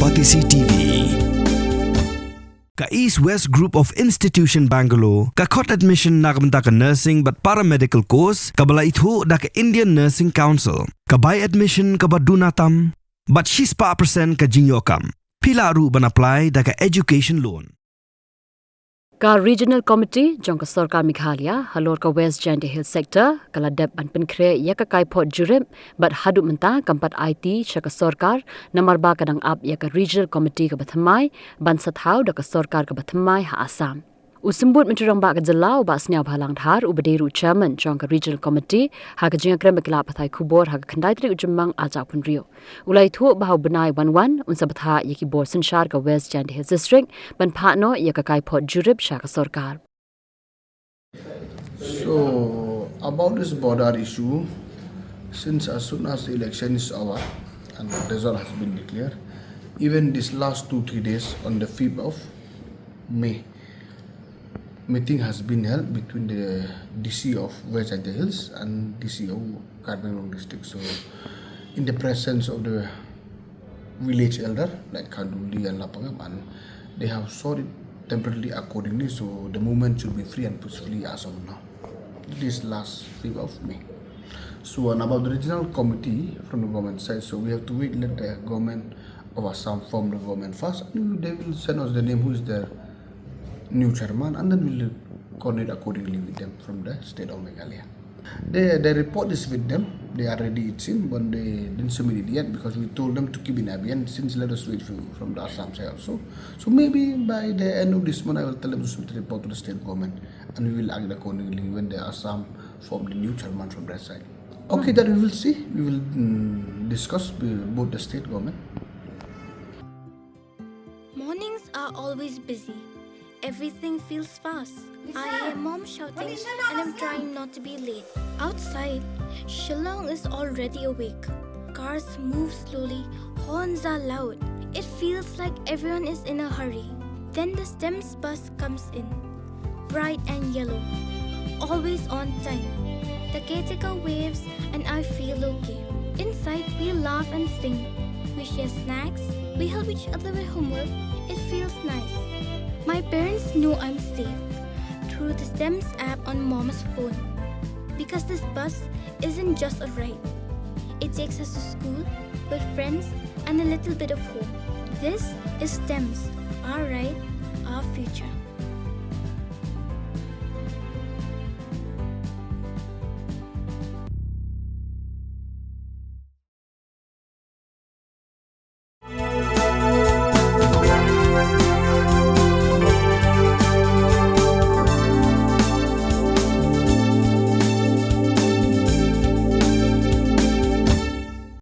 Kompetisi TV. Ka East West Group of Institution Bangalore, ka khot admission na kamta ka nursing but paramedical course, ka bala ithu da ka Indian Nursing Council, ka buy admission ka badunatam, but she's pa percent ka jinyokam. Pila ru ban apply da ka education loan. Ka Regional Committee jong ka Sorkar Meghalaya, Halor ka West Giant Hill Sector, ka Ladep an penkre ya ka Kaiphod Jurip, but hadu menta kampat Aiti sya ka Sorkar, namarba kadang up ya ka Regional Committee ka Bathamai, ban sathau da ka Sorkar ka Bathamai ha Assam. Usimbut menturang ba ka Jylla ba snya bhalang Dhar ubaderu chairman jong ka Regional Committee ha ka jinga krem kila pathai khubor ha ka khandai tri ujumang aja punrio. Ulai thu bahau benai 11 unsa batha yaki bor sanshar ka West Giant Hill District ban phano ya ka Kaiphod Jurip sha ka Sorkar. So about this border issue, since as soon as the election is over and the result has been declared, even this last 2-3 days on the 5th of May, meeting has been held between the DC of West Giant Hills and DC of Kaiphod district. So in the presence of the village elder like Kaduli and Lapangam, and they have sorted temporarily accordingly, so the movement should be free and peacefully as of now. This last 5th of May. So and about the regional committee from the government side, so we have to wait, let the government of Assam form the government first, and they will send us the name who is their new chairman, and then we'll coordinate accordingly with them from the state of Meghalaya. The report is with them. They are ready, it seems, but they didn't submit it yet because we told them to keep in abeyance since let us wait from the Assam side also. So maybe by the end of this month, I will tell them to submit the report to the state government, and we will act accordingly when the Assam form the new chairman from that side. Okay, that we will see. We will discuss with both the state government. Mornings are always busy. Everything feels fast. I hear mom shouting and I'm trying not to be late. Outside, Shillong is already awake. Cars move slowly, horns are loud. It feels like everyone is in a hurry. Then the STEMS bus comes in, bright and yellow, always on time. The caretaker waves and I feel okay. Inside, we laugh and sing. We share snacks, we help each other with homework. It feels nice. My parents know I'm safe through the STEMS app on mom's phone. Because this bus isn't just a ride. It takes us to school with friends and a little bit of hope. This is STEMS, our ride, our future.